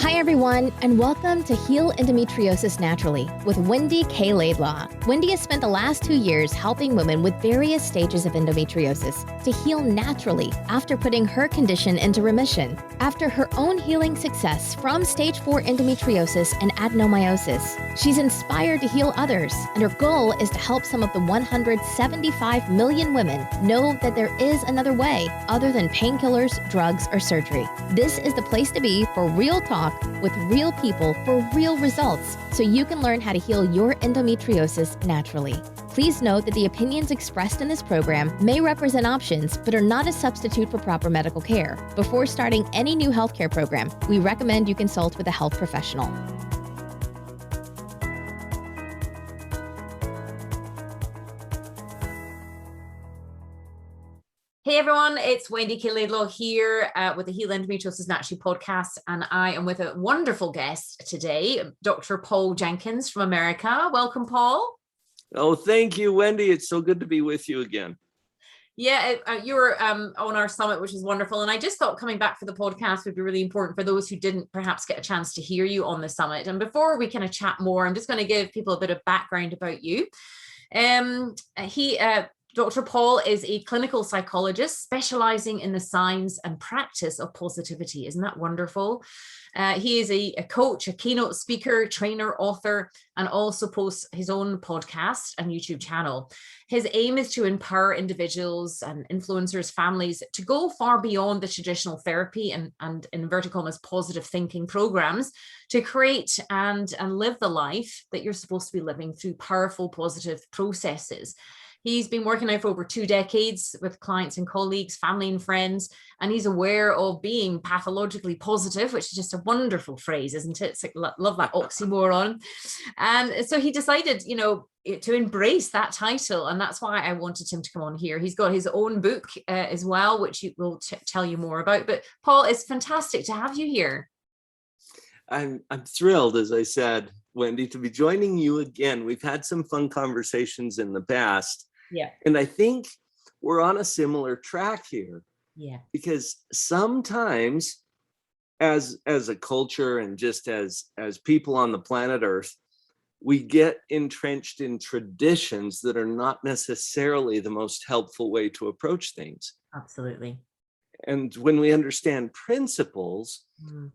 Hi, everyone, and welcome to Heal Endometriosis Naturally with WendyKLaidlaw. Wendy has spent the last 2 years helping women with various stages of endometriosis to heal naturally after putting her condition into remission. After her own healing success from stage 4 endometriosis and adenomyosis, she's inspired to heal others, and her goal is to help some of the 175 million women know that there is another way other than painkillers, drugs, or surgery. This is the place to be for real talk with real people for real results, so you can learn how to heal your endometriosis naturally. Please note that the opinions expressed in this program may represent options, but are not a substitute for proper medical care. Before starting any new healthcare program, we recommend you consult with a health professional. Hey everyone, it's WendyKLaidlaw here with the Heal Endometriosis Naturally podcast, and I am with a wonderful guest today, Dr. Paul Jenkins from America. Welcome, Paul. Oh, thank you, Wendy. It's so good to be with you again. Yeah, you were on our summit, which is wonderful, and I just thought coming back for the podcast would be really important for those who didn't perhaps get a chance to hear you on the summit. And before we kind of chat more, I'm just going to give people a bit of background about you. Dr. Paul is a clinical psychologist specializing in the science and practice of positivity. Isn't that wonderful? He is a coach, a keynote speaker, trainer, author, and also posts his own podcast and YouTube channel. His aim is to empower individuals and influencers, families to go far beyond the traditional therapy and inverted commas positive thinking programs to create and live the life that you're supposed to be living through powerful positive processes. He's been working now for over 2 decades with clients and colleagues, family and friends, and he's aware of being pathologically positive, which is just a wonderful phrase, isn't it? It's like, love that oxymoron. And so he decided, to embrace that title, and that's why I wanted him to come on here. He's got his own book as well, which he will tell you more about. But Paul, it's fantastic to have you here. I'm thrilled, as I said, Wendy, to be joining you again. We've had some fun conversations in the past. Yeah. And I think we're on a similar track here. Yeah. Because sometimes as a culture and just as people on the planet Earth, we get entrenched in traditions that are not necessarily the most helpful way to approach things. Absolutely. And when we understand principles,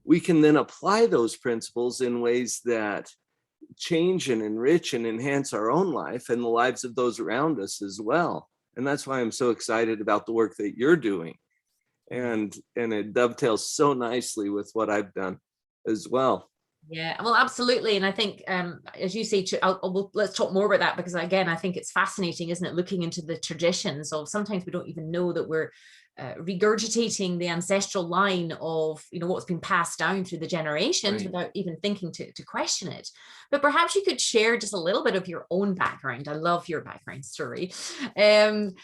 we can then apply those principles in ways that change and enrich and enhance our own life and the lives of those around us as well. And that's why I'm so excited about the work that you're doing. And it dovetails so nicely with what I've done as well. Yeah, well, absolutely. And I think, as you say, let's talk more about that, because again, I think it's fascinating, isn't it? Looking into the traditions of sometimes we don't even know that we're regurgitating the ancestral line of what's been passed down through the generations, right, without even thinking to question it. But perhaps you could share just a little bit of your own background. I love your background story, and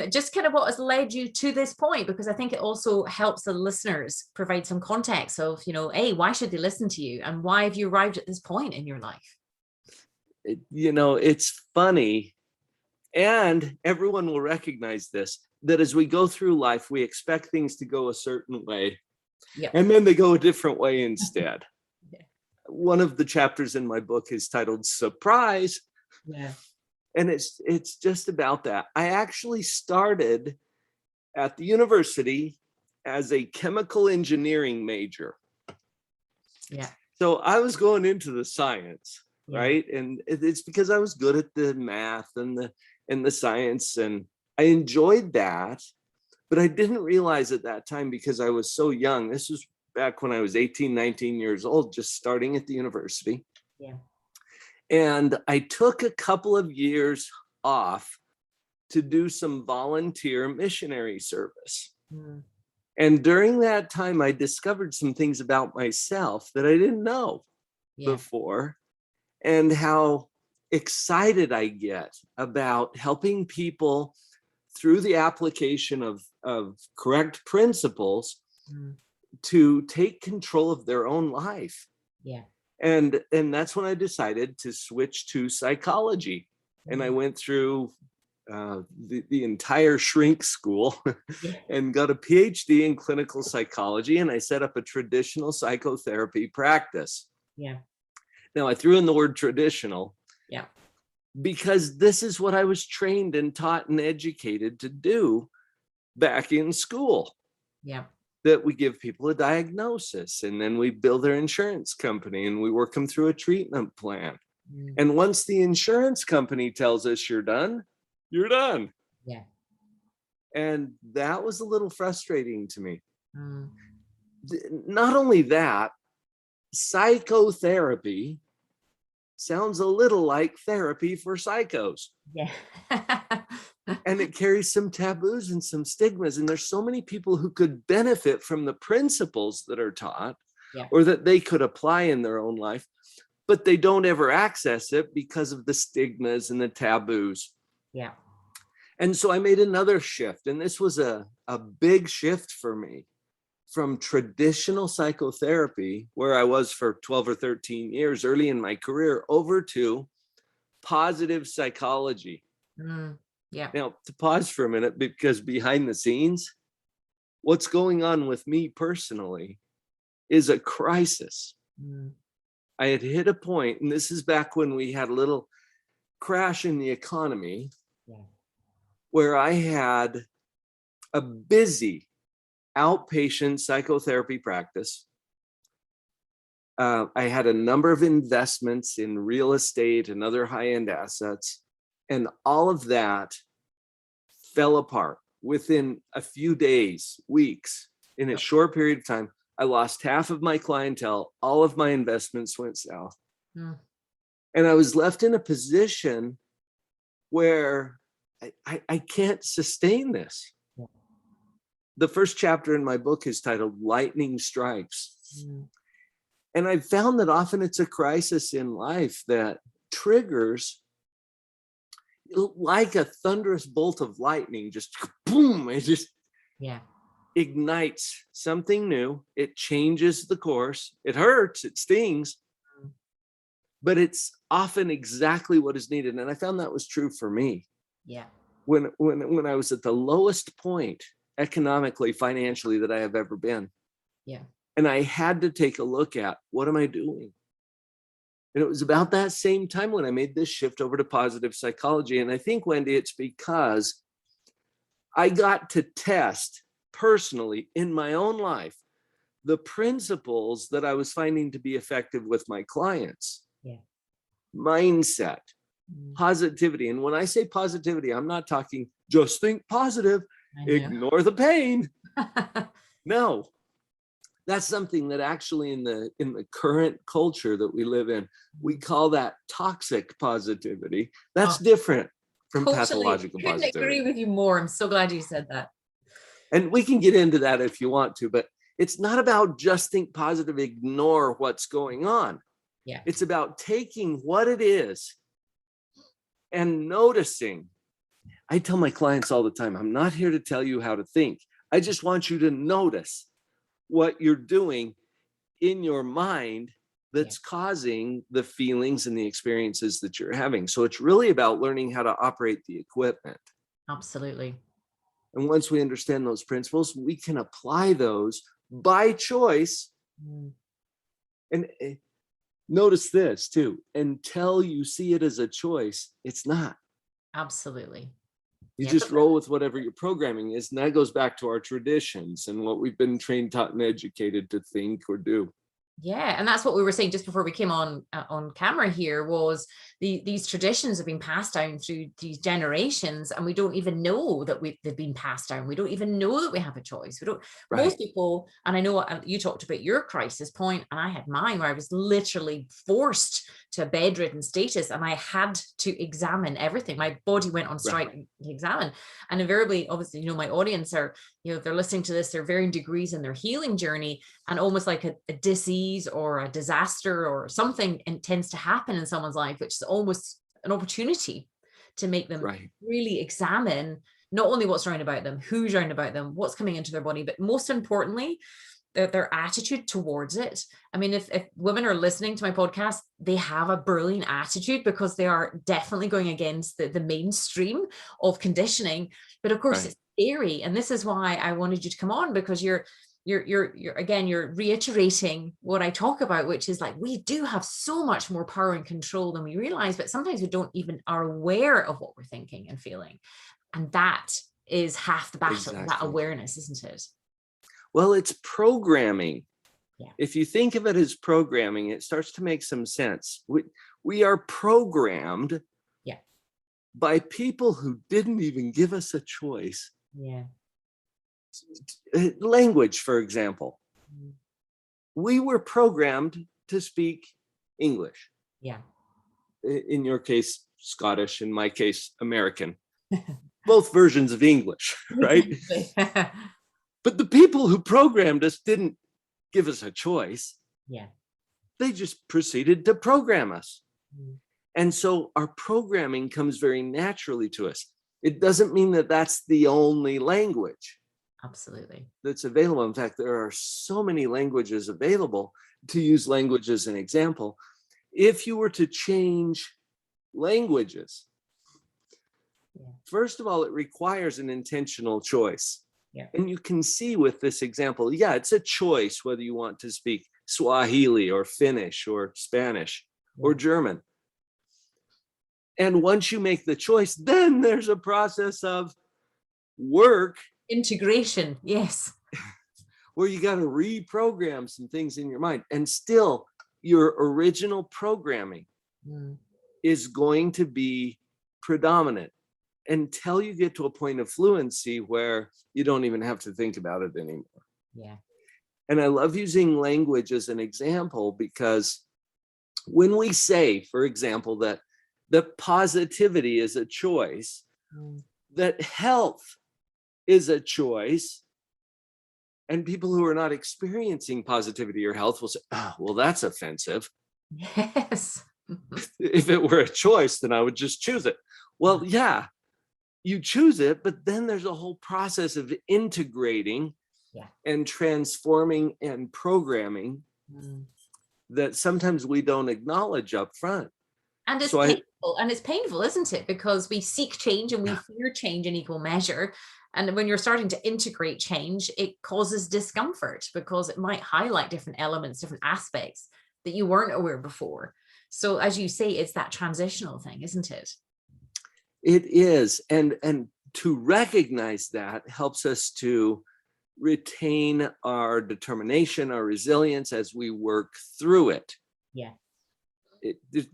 just kind of what has led you to this point, because I think it also helps the listeners provide some context of why should they listen to you, and why have you arrived at this point in your life? It's funny, and everyone will recognize this, that as we go through life, we expect things to go a certain way, yep, and then they go a different way instead. Yeah. One of the chapters in my book is titled Surprise. Yeah. And it's just about that. I actually started at the university as a chemical engineering major. Yeah. So I was going into the science, yeah, right? And it's because I was good at the math and the science, and I enjoyed that, but I didn't realize at that time, because I was so young. This was back when I was 18, 19 years old, just starting at the university. Yeah. And I took a couple of years off to do some volunteer missionary service. And during that time, I discovered some things about myself that I didn't know before, and how excited I get about helping people through the application of correct principles to take control of their own life. Yeah. And that's when I decided to switch to psychology. And I went through the entire shrink school and got a PhD in clinical psychology. And I set up a traditional psychotherapy practice. Yeah. Now I threw in the word traditional. Yeah. Because this is what I was trained and taught and educated to do back in school. Yeah. That we give people a diagnosis and then we build their insurance company and we work them through a treatment plan. And once the insurance company tells us you're done, you're done. Yeah. And that was a little frustrating to me. Not only that, psychotherapy sounds a little like therapy for psychos. Yeah. And it carries some taboos and some stigmas. And there's so many people who could benefit from the principles that are taught or that they could apply in their own life, but they don't ever access it because of the stigmas and the taboos. Yeah. And so I made another shift. And this was a big shift for me from traditional psychotherapy, where I was for 12 or 13 years early in my career, over to positive psychology. Yeah. Now, to pause for a minute, because behind the scenes, what's going on with me personally is a crisis. I had hit a point, and this is back when we had a little crash in the economy, where I had a busy outpatient psychotherapy practice. I had a number of investments in real estate and other high-end assets, and all of that fell apart within a few days, weeks. In a short period of time, I lost half of my clientele. All of my investments went south. And I was left in a position where I can't sustain this. The first chapter in my book is titled Lightning Strikes. And I've found that often it's a crisis in life that triggers, like a thunderous bolt of lightning, just boom, it just ignites something new. It changes the course. It hurts, it stings, but it's often exactly what is needed. And I found that was true for me. When I was at the lowest point economically, financially, that I have ever been. And I had to take a look at, what am I doing? And it was about that same time when I made this shift over to positive psychology. And I think, Wendy, it's because I got to test personally in my own life the principles that I was finding to be effective with my clients. Mindset, positivity. And when I say positivity, I'm not talking just think positive, ignore the pain. No, that's something that actually in the current culture that we live in, we call that toxic positivity. That's different from pathological positivity. I agree with you more. I'm so glad you said that. And we can get into that if you want to, but it's not about just think positive, ignore what's going on. It's about taking what it is and noticing. I tell my clients all the time, I'm not here to tell you how to think. I just want you to notice what you're doing in your mind that's causing the feelings and the experiences that you're having. So it's really about learning how to operate the equipment. Absolutely. And once we understand those principles, we can apply those by choice. And notice this too, until you see it as a choice, it's not. Absolutely. You just roll with whatever your programming is. And that goes back to our traditions and what we've been trained, taught, and educated to think or do. Yeah, and that's what we were saying just before we came on camera here, was these traditions have been passed down through these generations, and we don't even know that they've been passed down. We don't even know that we have a choice. We don't. Right. Most people, and I know you talked about your crisis point, and I had mine where I was literally forced to a bedridden status, and I had to examine everything. My body went on strike to examine, and invariably, obviously, my audience are, they're listening to this, they're varying degrees in their healing journey, and almost like a disease or a disaster or something tends to happen in someone's life, which is almost an opportunity to make them really examine not only what's around about them, who's around about them, what's coming into their body, but most importantly, their attitude towards it. I mean, if women are listening to my podcast, they have a brilliant attitude because they are definitely going against the mainstream of conditioning. But of course, it's scary. And this is why I wanted you to come on, because you're reiterating what I talk about, which is like, we do have so much more power and control than we realize, but sometimes we don't even are aware of what we're thinking and feeling. And that is half the battle, that awareness, isn't it? Well, it's programming. Yeah. If you think of it as programming, it starts to make some sense. We are programmed by people who didn't even give us a choice. Yeah. Language, for example. We were programmed to speak English. Yeah. In your case, Scottish, in my case, American. Both versions of English, right? But the people who programmed us didn't give us a choice. Yeah. They just proceeded to program us. And so our programming comes very naturally to us. It doesn't mean that that's the only language. Absolutely. That's available. In fact, there are so many languages available. To use language as an example, if you were to change languages, first of all, it requires an intentional choice. Yeah. And you can see with this example, it's a choice whether you want to speak Swahili or Finnish or Spanish or German. And once you make the choice, then there's a process of work. Integration, yes. Where you got to reprogram some things in your mind. And still, your original programming is going to be predominant until you get to a point of fluency where you don't even have to think about it anymore. Yeah. And I love using language as an example, because when we say, for example, that positivity is a choice, that health is a choice, and people who are not experiencing positivity or health will say, oh, well, that's offensive. Yes. If it were a choice, then I would just choose it. Well, yeah, you choose it, but then there's a whole process of integrating and transforming and programming that sometimes we don't acknowledge up front. And it's painful. And it's painful, isn't it? Because we seek change and we fear change in equal measure. And when you're starting to integrate change, it causes discomfort because it might highlight different elements, different aspects that you weren't aware before. So as you say, it's that transitional thing, isn't it? It is. And to recognize that helps us to retain our determination, our resilience as we work through it. Yeah.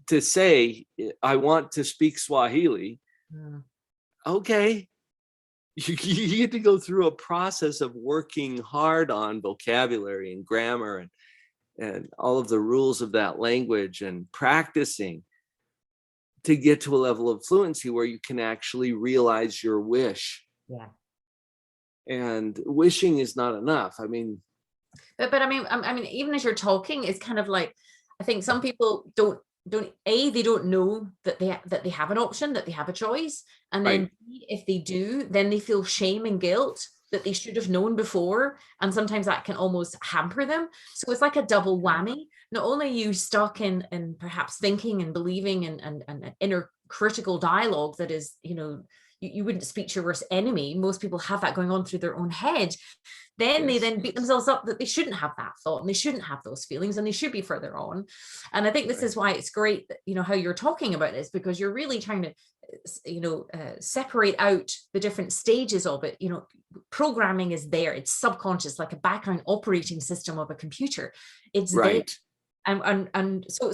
To say, I want to speak Swahili. Okay. You get to go through a process of working hard on vocabulary and grammar and all of the rules of that language and practicing to get to a level of fluency where you can actually realize your wish. Yeah. And wishing is not enough. I mean, but I mean, even as you're talking, it's kind of like, I think some people they don't know that they have an option, that they have a choice. And then if they do, then they feel shame and guilt that they should have known before. And sometimes that can almost hamper them. So it's like a double whammy. Not only are you stuck in perhaps thinking and believing and an inner critical dialogue that is, you wouldn't speak to your worst enemy. Most people have that going on through their own head. Then they then beat themselves up that they shouldn't have that thought and they shouldn't have those feelings and they should be further on. And I think this is why it's great that, how you're talking about this, because you're really trying to, separate out the different stages of it. Programming is there. It's subconscious, like a background operating system of a computer. It's there. And so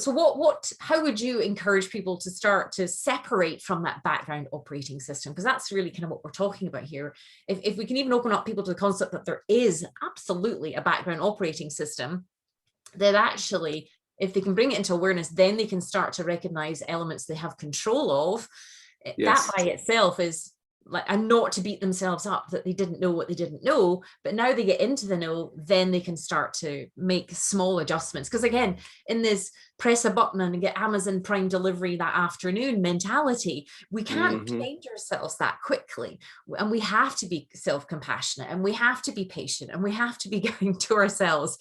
how would you encourage people to start to separate from that background operating system? Because that's really kind of what we're talking about here. If we can even open up people to the concept that there is absolutely a background operating system, that actually, if they can bring it into awareness, then they can start to recognize elements they have control of. That by itself is and not to beat themselves up that they didn't know what they didn't know. But now they get into the know, then they can start to make small adjustments. Because again, in this press a button and get Amazon Prime delivery that afternoon mentality, we can't change ourselves that quickly. And we have to be self-compassionate, and we have to be patient, and we have to be going to ourselves,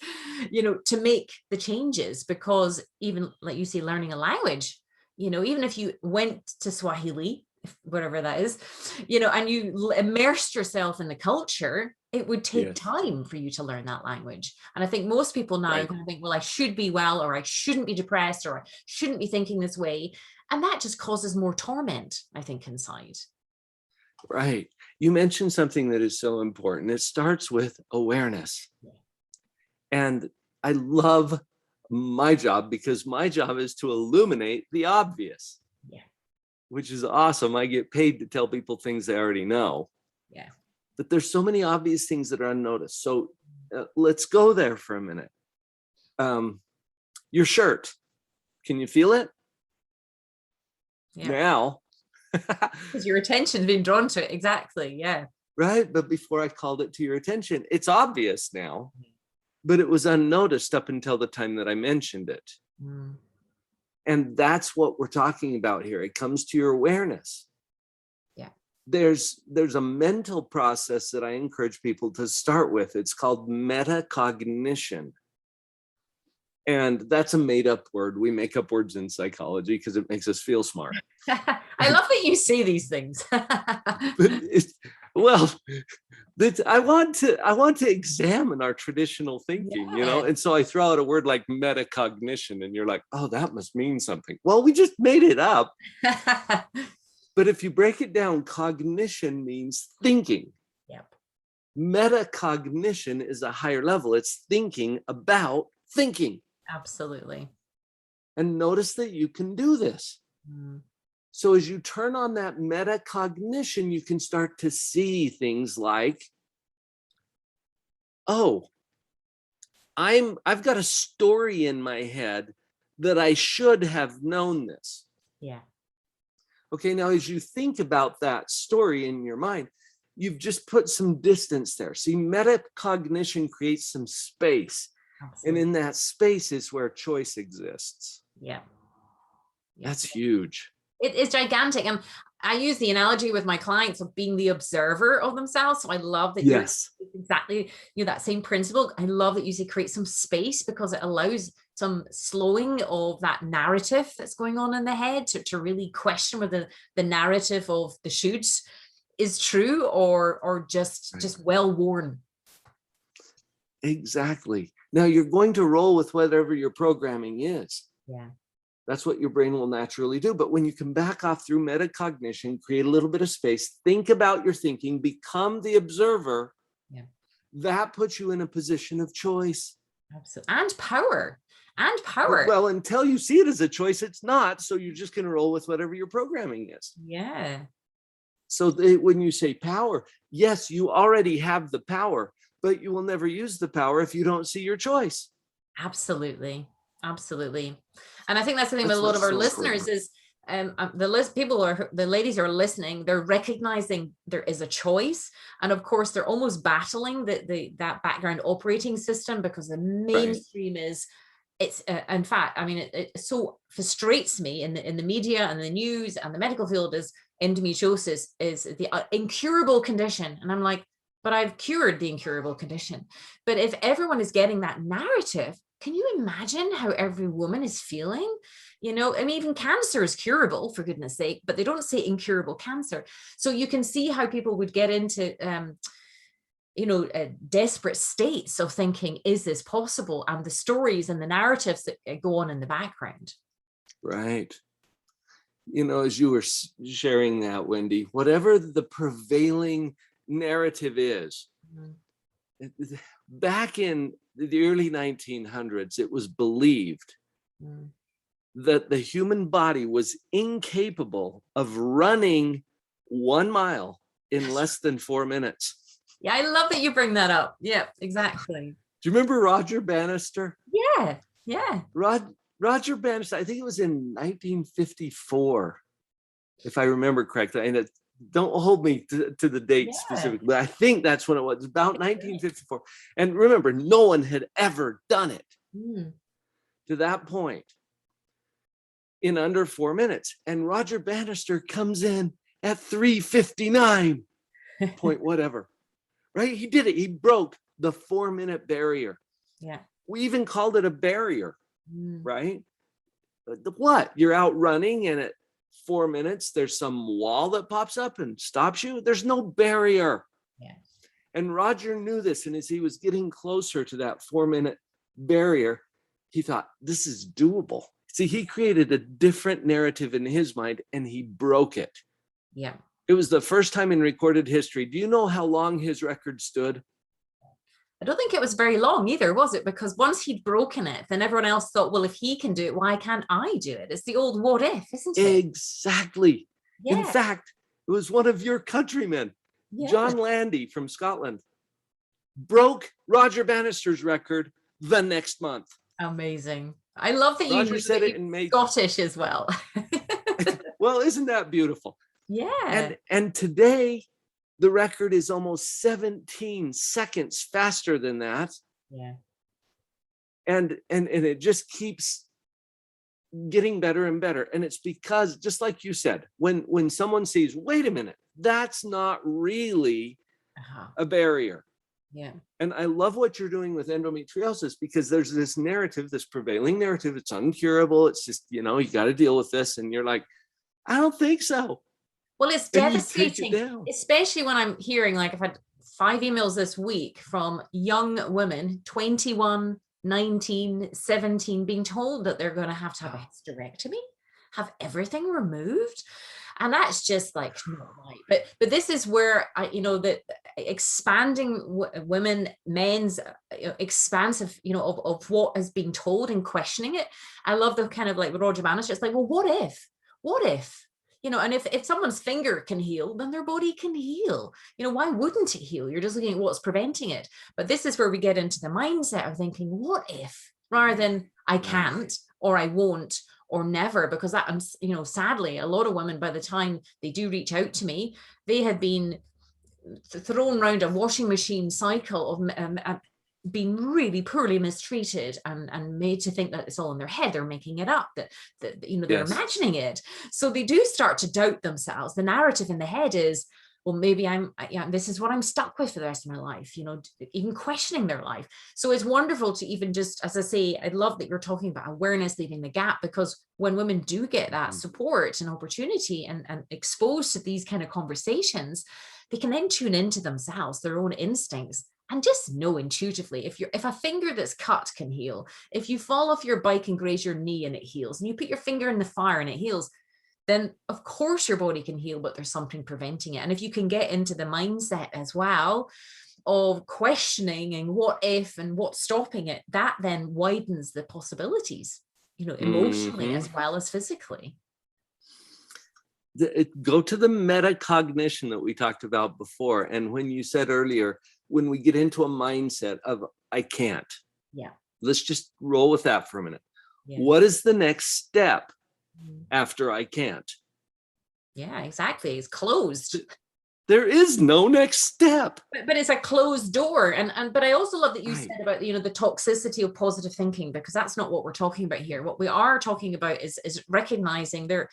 you know, to make the changes. Because even like you say, learning a language, you know, even if you went to Swahili, whatever that is, you know, and you immersed yourself in the culture, it would take time for you to learn that language. And I think most people now kind of think, well, I should be well, or I shouldn't be depressed, or I shouldn't be thinking this way. And that just causes more torment, I think, inside. Right. You mentioned something that is so important. It starts with awareness. And I love my job, because my job is to illuminate the obvious. Which is awesome. I get paid to tell people things they already know. But there's so many obvious things that are unnoticed. So let's go there for a minute. Your shirt, can you feel it? Now. Because your attention's been drawn to it. Exactly. Right. But before I called it to your attention, it's obvious now, but it was unnoticed up until the time that I mentioned it. And that's what we're talking about here. It comes to your awareness. There's a mental process that I encourage people to start with. It's called metacognition. And that's a made-up word. We make up words in psychology because it makes us feel smart. I love that you say these things. Well, I want to examine our traditional thinking, you know, and so I throw out a word like metacognition, and you're like, oh, that must mean something. Well, we just made it up. But if you break it down, cognition means thinking. Metacognition is a higher level. It's thinking about thinking. Absolutely. And notice that you can do this. So as you turn on that metacognition, you can start to see things like, oh, I've got a story in my head that I should have known this. Okay, now as you think about that story in your mind, you've just put some distance there. See, metacognition creates some space. Absolutely. And in that space is where choice exists. That's huge. It is gigantic. And I use the analogy with my clients of being the observer of themselves. So I love that you're exactly, you know, that same principle. I love that you say create some space, because it allows some slowing of that narrative that's going on in the head to really question whether the narrative of the shoulds is true or just well worn. Exactly. Now you're going to roll with whatever your programming is. That's what your brain will naturally do. But when you can back off through metacognition, create a little bit of space, think about your thinking, become the observer, that puts you in a position of choice. Absolutely. And power. And power. Well, until you see it as a choice, it's not. So you're just going to roll with whatever your programming is. So when you say power, yes, you already have the power, but you will never use the power if you don't see your choice. Absolutely. And I think that's the thing with a lot of our listeners is the ladies who are listening, they're recognizing there is a choice. And of course, they're almost battling that background operating system, because the mainstream is, it's in fact, I mean, it so frustrates me in the media and the news and the medical field is endometriosis is the incurable condition. And I'm like, but I've cured the incurable condition. But if everyone is getting that narrative, can you imagine how every woman is feeling? You know, I mean, even cancer is curable, for goodness sake, but they don't say incurable cancer. So you can see how people would get into, desperate states of thinking, is this possible? And the stories and the narratives that go on in the background. Right. You know, as you were sharing that, Wendy, whatever the prevailing narrative is, back in the early 1900s, it was believed that the human body was incapable of running 1 mile in less than 4 minutes. Yeah, I love that you bring that up. Yeah, exactly. Do you remember Roger Bannister? Yeah. Roger Bannister, I think it was in 1954, if I remember correctly. And don't hold me to the date specifically, but I think that's when it was, about 1954. And remember, no one had ever done it to that point in under 4 minutes. And Roger Bannister comes in at 3:59 point whatever, right? He did it. He broke the 4-minute barrier. Yeah. We even called it a barrier, right? What? You're out running and at 4 minutes, there's some wall that pops up and stops you. There's no barrier. Yeah. And Roger knew this. And as he was getting closer to that 4-minute barrier, he thought, this is doable. See, he created a different narrative in his mind and he broke it. Yeah. It was the first time in recorded history. Do you know how long his record stood? I don't think it was very long either, was it? Because once he'd broken it, then everyone else thought, well, if he can do it, why can't I do it? It's the old what if, isn't it? Exactly. Yeah. In fact, it was one of your countrymen, John Landy from Scotland, broke Roger Bannister's record the next month. Amazing. I love that Roger you said it and made Scottish as well. Well, isn't that beautiful? Yeah. And today, the record is almost 17 seconds faster than that. Yeah. And it just keeps getting better and better. And it's because, just like you said, when someone sees, wait a minute, that's not really a barrier. Yeah. And I love what you're doing with endometriosis, because there's this narrative, this prevailing narrative, it's uncurable. It's just, you got to deal with this. And you're like, I don't think so. Well, it's devastating, especially when I'm hearing, like, I've had 5 emails this week from young women, 21, 19, 17, being told that they're going to have a hysterectomy, have everything removed. And that's just like not right. But this is where that expanding women, men's expansive, of what is being told and questioning it. I love the kind of like Roger Bannister. It's like, well, what if? And if someone's finger can heal, then their body can heal. Why wouldn't it heal? You're just looking at what's preventing it. But this is where we get into the mindset of thinking, what if, rather than I can't, or I won't, or never, because that, sadly, a lot of women, by the time they do reach out to me, they had been thrown around a washing machine cycle of being really poorly mistreated and made to think that it's all in their head. They're making it up, that they're imagining it. So they do start to doubt themselves. The narrative in the head is, well, maybe this is what I'm stuck with for the rest of my life, even questioning their life. So it's wonderful to even just, as I say, I love that you're talking about awareness, leaving the gap, because when women do get that support and opportunity and exposed to these kind of conversations, they can then tune into themselves, their own instincts, and just know intuitively, if a finger that's cut can heal, if you fall off your bike and graze your knee and it heals, and you put your finger in the fire and it heals, then of course your body can heal, but there's something preventing it. And if you can get into the mindset as well of questioning and what if and what's stopping it, that then widens the possibilities, emotionally as well as physically. Go to the metacognition that we talked about before. And when you said earlier, when we get into a mindset of I can't, let's just roll with that for a minute. What is the next step after I can't? Yeah, exactly. It's closed. There is no next step. But it's a closed door. But I also love that you said about, the toxicity of positive thinking, because that's not what we're talking about here. What we are talking about is recognizing there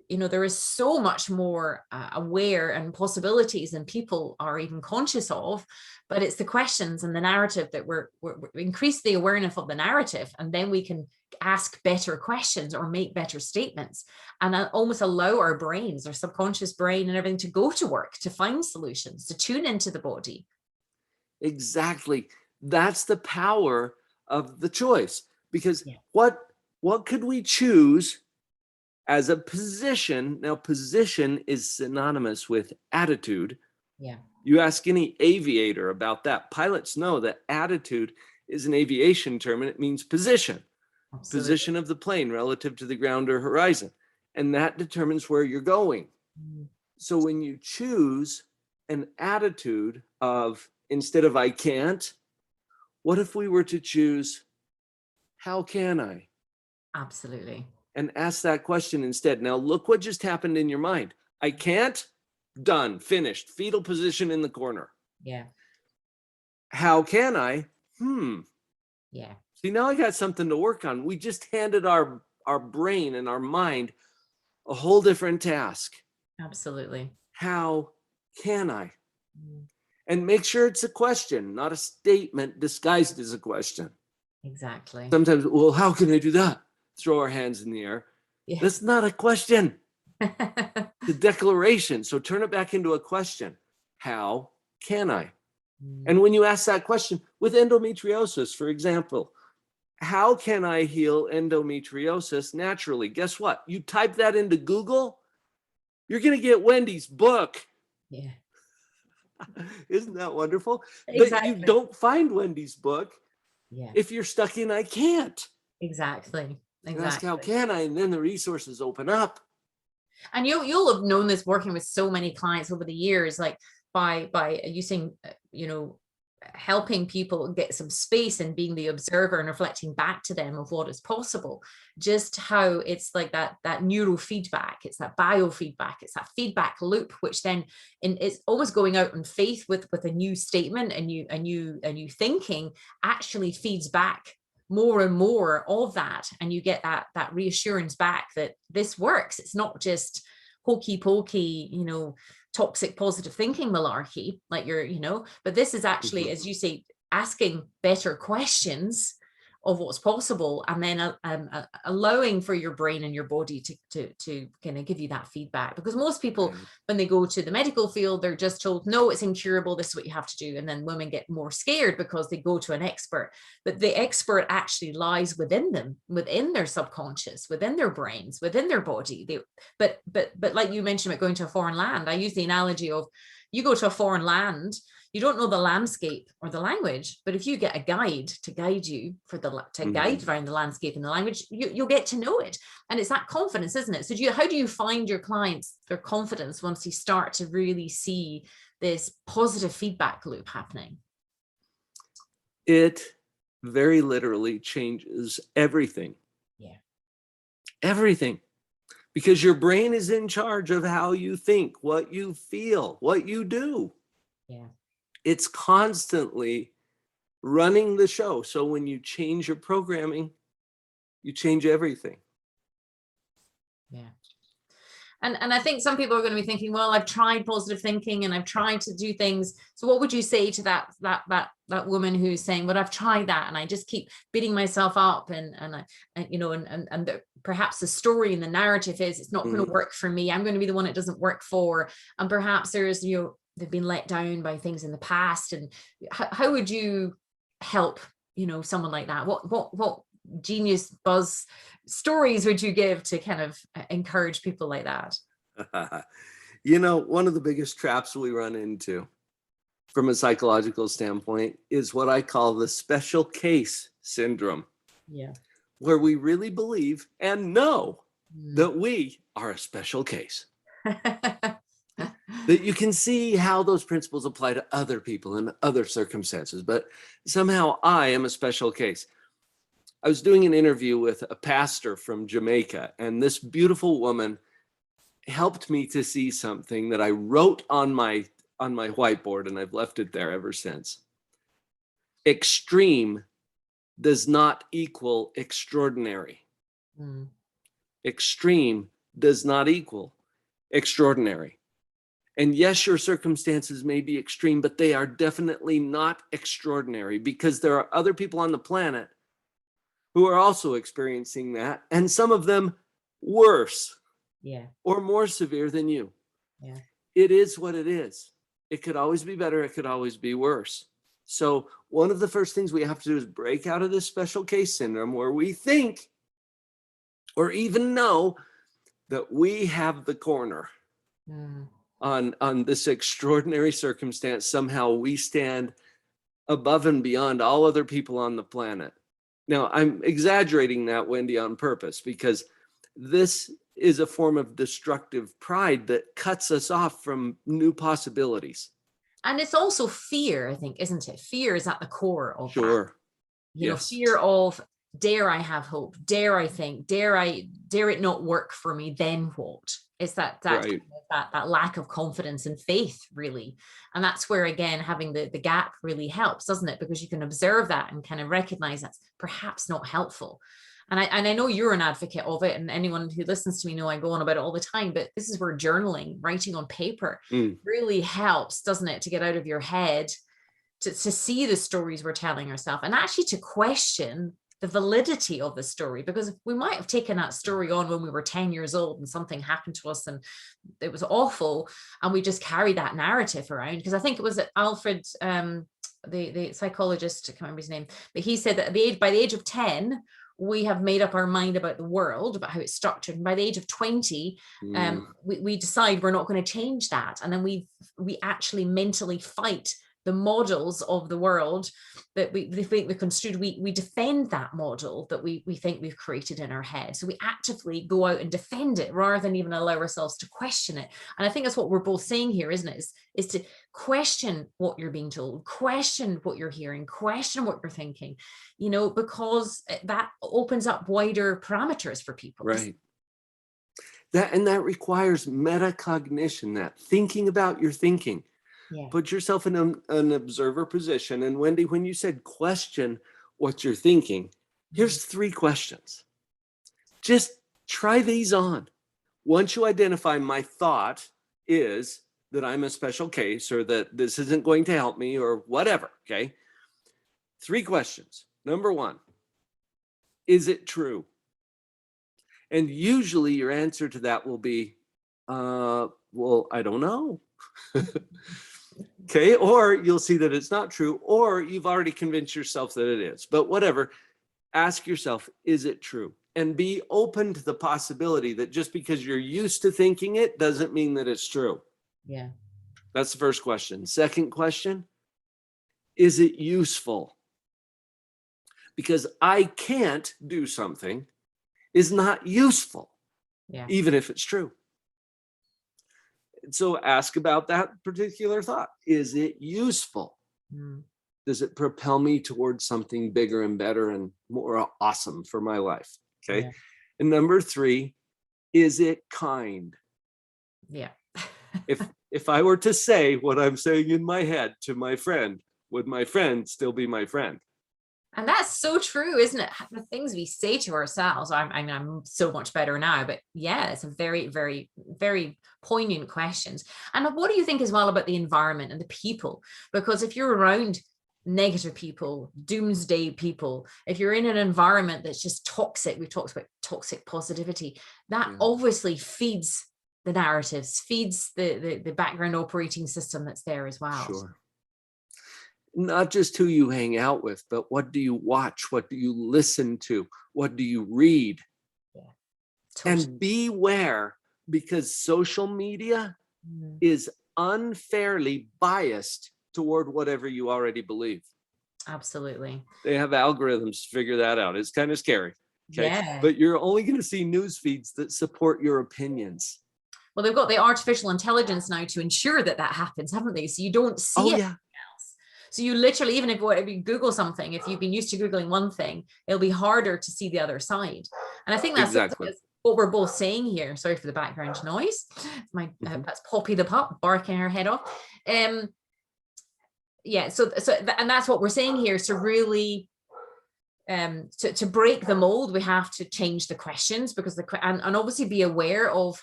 is so much more aware and possibilities than people are even conscious of, but it's the questions and the narrative that we increase the awareness of the narrative, and then we can ask better questions or make better statements and almost allow our brains, our subconscious brain and everything to go to work, to find solutions, to tune into the body. Exactly. That's the power of the choice, because what could we choose as a position? Now, position is synonymous with attitude. Yeah. You ask any aviator about that. Pilots know that attitude is an aviation term, and it means position. Absolutely. Position of the plane relative to the ground or horizon. And that determines where you're going. So when you choose an attitude of, instead of I can't, what if we were to choose, how can I? Absolutely. And ask that question instead. Now, look what just happened in your mind. I can't. Done, finished, fetal position in the corner. Yeah. How can I? Yeah. See, now I got something to work on. We just handed our brain and our mind a whole different task. Absolutely. How can I? And make sure it's a question, not a statement disguised as a question. Exactly. Sometimes, well, how can I do that? Throw our hands in the air. Yeah. That's not a question. The declaration. So turn it back into a question. How can I? And when you ask that question with endometriosis, for example, how can I heal endometriosis naturally? Guess what? You type that into Google, you're going to get Wendy's book. Yeah. Isn't that wonderful? Exactly. But you don't find Wendy's book if you're stuck in I can't. Exactly. And ask how can I, and then the resources open up. And you'll have known this working with so many clients over the years, like by using, helping people get some space and being the observer and reflecting back to them of what is possible, just how it's like that neurofeedback, it's that biofeedback, it's that feedback loop, which then it's almost going out in faith with a new statement and new thinking actually feeds back more and more of that, and you get that reassurance back that this works. It's not just hokey pokey, toxic positive thinking malarkey, like but this is actually, as you say, asking better questions of what's possible, and then allowing for your brain and your body to kind of give you that feedback. Because most people, when they go to the medical field, they're just told, no, it's incurable, this is what you have to do. And then women get more scared because they go to an expert, but the expert actually lies within them, within their subconscious, within their brains, within their body. But like you mentioned about going to a foreign land, I use the analogy of, you go to a foreign land, you don't know the landscape or the language, but if you get a guide to guide you guide around the landscape and the language, you'll get to know it. And it's that confidence, isn't it? So how do you find your clients their confidence once you start to really see this positive feedback loop happening? It very literally changes everything. Yeah. Everything. Because your brain is in charge of how you think, what you feel, what you do. Yeah. It's constantly running the show. So when you change your programming, you change everything. Yeah. And I think some people are going to be thinking, well, I've tried positive thinking and I've tried to do things. So what would you say to that woman who's saying, well, I've tried that and I just keep beating myself up and perhaps the story and the narrative is it's not going to work for me. I'm going to be the one it doesn't work for. And perhaps there's, they've been let down by things in the past. And how would you help, someone like that? What genius buzz stories would you give to kind of encourage people like that? One of the biggest traps we run into from a psychological standpoint is what I call the special case syndrome. Yeah. Where we really believe and know that we are a special case. That you can see how those principles apply to other people in other circumstances, but somehow I am a special case. I was doing an interview with a pastor from Jamaica, and this beautiful woman helped me to see something that I wrote on my whiteboard, and I've left it there ever since. Extreme does not equal extraordinary. Extreme does not equal extraordinary. And yes, your circumstances may be extreme, but they are definitely not extraordinary, because there are other people on the planet who are also experiencing that, and some of them worse or more severe than you. Yeah. It is what it is. It could always be better. It could always be worse. So one of the first things we have to do is break out of this special case syndrome where we think or even know that we have the corner on this extraordinary circumstance. Somehow we stand above and beyond all other people on the planet. Now, I'm exaggerating that, Wendy, on purpose, because this is a form of destructive pride that cuts us off from new possibilities. And it's also fear, I think, isn't it? Fear is at the core of Sure. that. Fear of dare I have hope? Dare I think? Dare it not work for me? Then what? It's that Right. that lack of confidence and faith, really. And that's where, again, having the gap really helps, doesn't it? Because you can observe that and kind of recognize that's perhaps not helpful. And I know you're an advocate of it, and anyone who listens to me know I go on about it all the time, but this is where journaling, writing on paper really helps, doesn't it? To get out of your head, to see the stories we're telling ourselves, and actually to question the validity of the story, because we might have taken that story on when we were 10 years old and something happened to us and it was awful, and we just carry that narrative around. Because I think it was Alfred, the psychologist, I can't remember his name, but he said that by the age of 10, we have made up our mind about the world, about how it's structured. And by the age of 20, we decide we're not going to change that. And then we actually mentally fight the models of the world that we think we construed. We defend that model that we think we've created in our head. So we actively go out and defend it rather than even allow ourselves to question it. And I think that's what we're both saying here, isn't it? Is to question what you're being told, question what you're hearing, question what you're thinking, because that opens up wider parameters for people. Right. That requires metacognition, that thinking about your thinking. Yeah. Put yourself in an observer position. And Wendy, when you said question what you're thinking, here's 3 questions. Just try these on. Once you identify my thought is that I'm a special case, or that this isn't going to help me, or whatever, okay? 3 questions. Number 1, is it true? And usually your answer to that will be, well, I don't know. Okay, or you'll see that it's not true, or you've already convinced yourself that it is. But whatever, ask yourself, is it true? And be open to the possibility that just because you're used to thinking it doesn't mean that it's true. Yeah. That's the first question. Second question, is it useful? Because I can't do something is not useful, even if it's true. So ask about that particular thought. Is it useful? Does it propel me towards something bigger and better and more awesome for my life? Okay. Yeah. And number 3, is it kind? Yeah. if I were to say what I'm saying in my head to my friend, would my friend still be my friend? And that's so true, isn't it? The things we say to ourselves. I'm so much better now, but yeah, it's a very, very, very poignant questions. And what do you think as well about the environment and the people? Because if you're around negative people, doomsday people, if you're in an environment that's just toxic, we've talked about toxic positivity, that obviously feeds the narratives, feeds the background operating system that's there as well. Sure. Not just who you hang out with, but what do you watch? What do you listen to? What do you read? Yeah, totally. And beware, because social media is unfairly biased toward whatever you already believe. Absolutely. They have algorithms to figure that out. It's kind of scary. Okay. Yeah. But you're only going to see news feeds that support your opinions. Well, they've got the artificial intelligence now to ensure that happens, haven't they? So you don't see it. Yeah. So you literally, even if you Google something, if you've been used to Googling one thing, it'll be harder to see the other side. And I think that's exactly what we're both saying here. Sorry for the background noise. That's Poppy the pup barking her head off. Yeah. So and that's what we're saying here. So really, to break the mold, we have to change the questions, because and obviously be aware of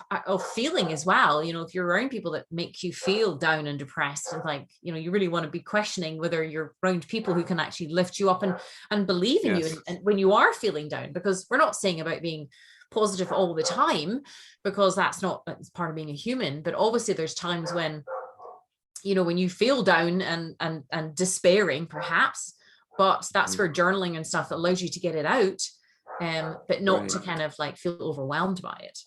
feeling as well. If you're around people that make you feel down and depressed, and you really want to be questioning whether you're around people who can actually lift you up and believe in you and when you are feeling down, because we're not saying about being positive all the time, because that's part of being a human. But obviously there's times when, when you feel down and despairing perhaps, but that's where journaling and stuff allows you to get it out, but not to kind of feel overwhelmed by it.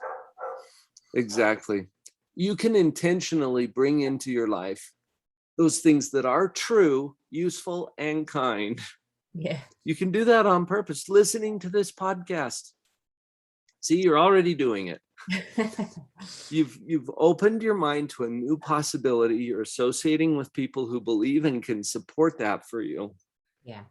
Exactly. You can intentionally bring into your life those things that are true, useful, and kind. Yeah. You can do that on purpose. Listening to this podcast. See, you're already doing it. You've opened your mind to a new possibility. You're associating with people who believe and can support that for you. Yeah.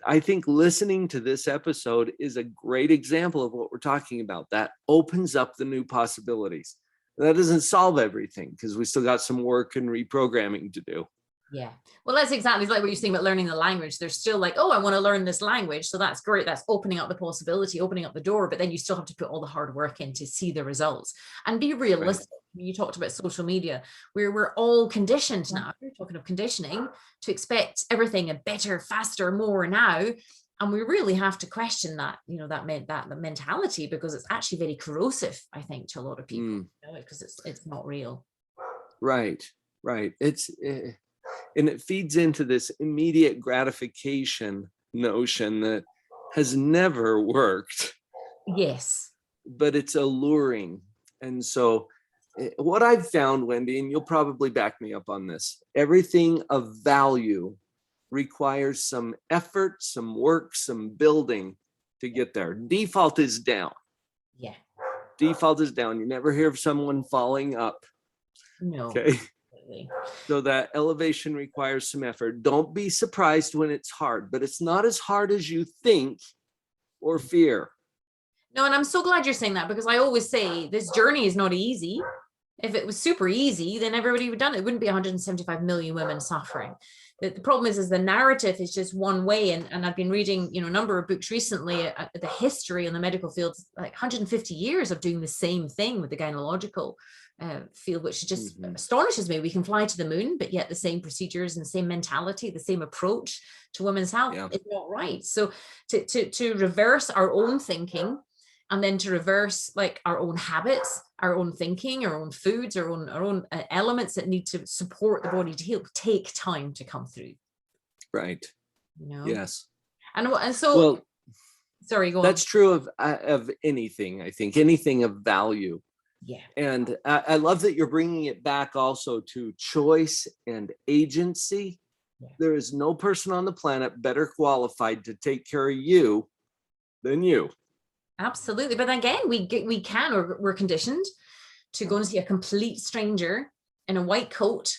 I think listening to this episode is a great example of what we're talking about. That opens up the new possibilities. That doesn't solve everything, because we still got some work and reprogramming to do. Yeah. Well, that's exactly like what you're saying about learning the language. There's still like, oh, I want to learn this language. So that's great. That's opening up the possibility, opening up the door. But then you still have to put all the hard work in to see the results and be realistic. Right. You talked about social media, where we're all conditioned now. We're talking of conditioning to expect everything a better, faster, more now. And we really have to question that, you know, that mentality, because it's actually very corrosive, I think, to a lot of people, you know, because it's not real. Right. And it feeds into this immediate gratification notion that has never worked. Yes. But it's alluring. And so what I've found, Wendy, and you'll probably back me up on this, everything of value requires some effort, some work, some building to get there. Default is down. Yeah. Default is down. You never hear of someone falling up. No. Okay. So that elevation requires some effort. Don't be surprised when it's hard, but it's not as hard as you think or fear. No, and I'm so glad you're saying that, because I always say this journey is not easy. If it was super easy, then everybody would have done it. It wouldn't be 175 million women suffering. The problem is the narrative is just one way. And I've been reading, you know, a number of books recently, the history in the medical field, like 150 years of doing the same thing with the gynecological field, which just astonishes me. We can fly to the moon, but yet the same procedures and the same mentality, the same approach to women's health is not right. So to reverse our own thinking, and then to reverse like our own habits, our own thinking, our own foods, our own elements that need to support the body to heal, take time to come through. Right. You know? Yes. And so, well, sorry, go on. That's true of anything, I think, anything of value. Yeah. And I love that you're bringing it back also to choice and agency. Yeah. There is no person on the planet better qualified to take care of you than you. Absolutely. But again, we're conditioned to go and see a complete stranger in a white coat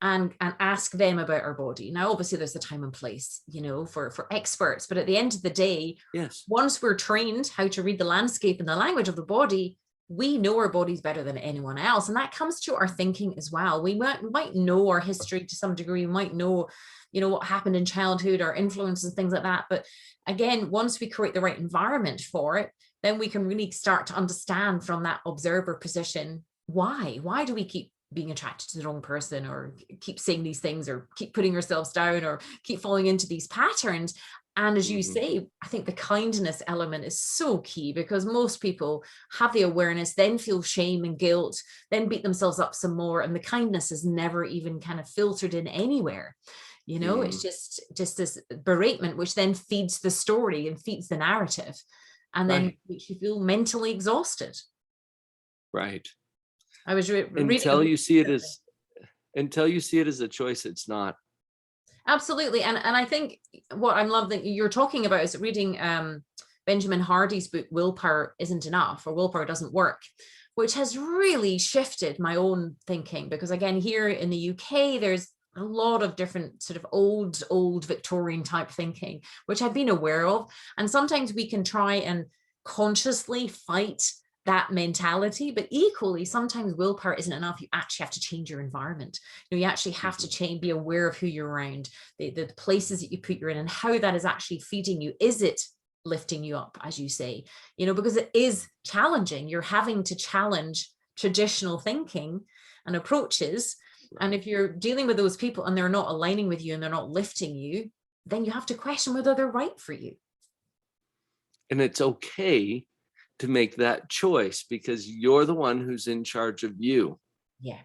and ask them about our body. Now, obviously there's a time and place, you know, for experts, but at the end of the day, yes, once we're trained how to read the landscape and the language of the body, we know our bodies better than anyone else. And that comes to our thinking as well. We might know our history to some degree. We might know, you know, what happened in childhood, our influences, things like that. But again, once we create the right environment for it, then we can really start to understand from that observer position, why do we keep being attracted to the wrong person, or keep saying these things, or keep putting ourselves down, or keep falling into these patterns. And as you say, I think the kindness element is so key, because most people have the awareness, then feel shame and guilt, then beat themselves up some more. And the kindness is never even kind of filtered in anywhere. You know, it's just this beratement, which then feeds the story and feeds the narrative, and then makes you feel mentally exhausted. Right. I was reading until you see it as a choice, it's not. Absolutely. And I think what I'm loving you're talking about is reading Benjamin Hardy's book, Willpower Isn't Enough, or Willpower Doesn't Work, which has really shifted my own thinking. Because again, here in the UK, there's a lot of different sort of old Victorian type thinking, which I've been aware of. And sometimes we can try and consciously fight that mentality, but equally sometimes willpower isn't enough. You actually have to change your environment. You actually have to be aware of who you're around, the places that you put you in, and how that is actually feeding you. Is it lifting you up, as you say, you know, because it is challenging. You're having to challenge traditional thinking and approaches. And if you're dealing with those people and they're not aligning with you and they're not lifting you, then you have to question whether they're right for you. And it's okay to make that choice, because you're the one who's in charge of you. Yeah.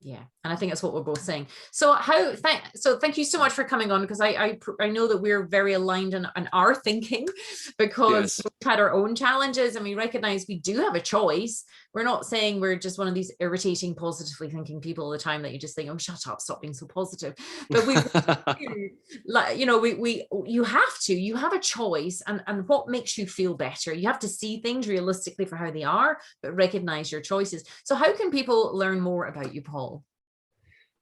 Yeah. And I think that's what we're both saying. So thank you so much for coming on, because I know that we're very aligned on our thinking, because we've had our own challenges and we recognize we do have a choice. We're not saying we're just one of these irritating, positively thinking people all the time that you just think, oh, shut up, stop being so positive. But you have a choice, and what makes you feel better. You have to see things realistically for how they are, but recognize your choices. So how can people learn more about you, Paul?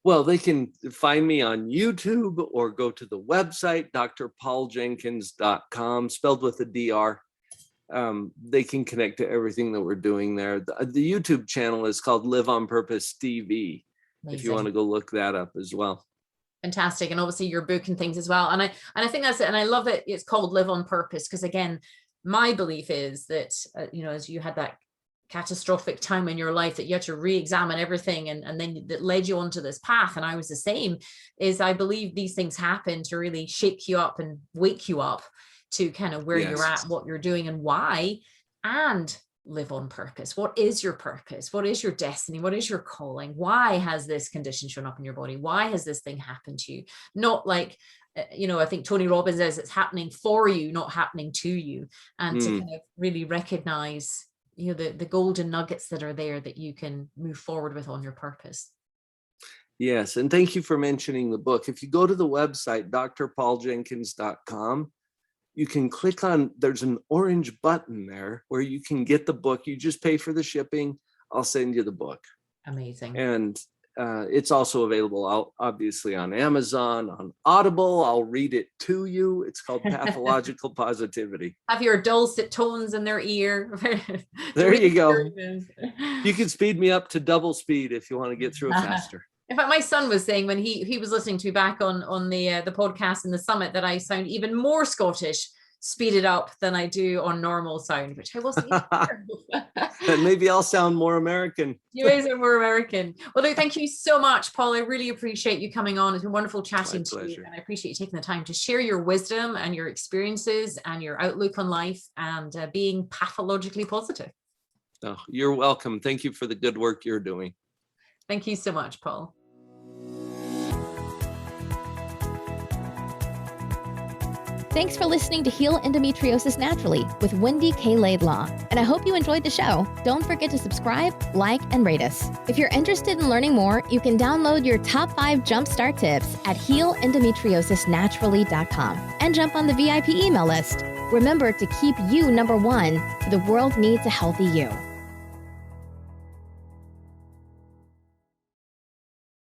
Well, they can find me on YouTube or go to the website, drpauljenkins.com, spelled with a DR. They can connect to everything that we're doing there. The YouTube channel is called Live on Purpose TV. Amazing. If you want to go look that up as well. Fantastic. And obviously your book and things as well. And I think that's it. And I love that it's called Live on Purpose, because again, my belief is that, as you had that catastrophic time in your life that you had to re-examine everything and then that led you onto this path, and I was the same, is I believe these things happen to really shake you up and wake you up to kind of where you're at, what you're doing and why, and live on purpose. What is your purpose? What is your destiny? What is your calling? Why has this condition shown up in your body? Why has this thing happened to you? Not like, I think Tony Robbins says it's happening for you, not happening to you. And to kind of really recognize the golden nuggets that are there that you can move forward with on your purpose. Yes. And thank you for mentioning the book. If you go to the website, drpauljenkins.com, you can click on, there's an orange button there where you can get the book. You just pay for the shipping. I'll send you the book. Amazing. And it's also available obviously on Amazon, on Audible. I'll read it to you. It's called Pathological Positivity. Have your dulcet tones in their ear. There you go. You can speed me up to double speed if you want to get through it faster. In fact, my son was saying when he was listening to me back on the podcast in the summit that I sound even more Scottish speeded up than I do on normal sound, which I wasn't even sure. And maybe I'll sound more American. You may sound more American. Well, look, thank you so much, Paul. I really appreciate you coming on. It's been wonderful chatting to you, and I appreciate you taking the time to share your wisdom and your experiences and your outlook on life and being pathologically positive. Oh, you're welcome. Thank you for the good work you're doing. Thank you so much, Paul. Thanks for listening to Heal Endometriosis Naturally with WendyKLaidlaw. And I hope you enjoyed the show. Don't forget to subscribe, like, and rate us. If you're interested in learning more, you can download your top 5 jumpstart tips at healendometriosisnaturally.com and jump on the VIP email list. Remember to keep you number one. The world needs a healthy you.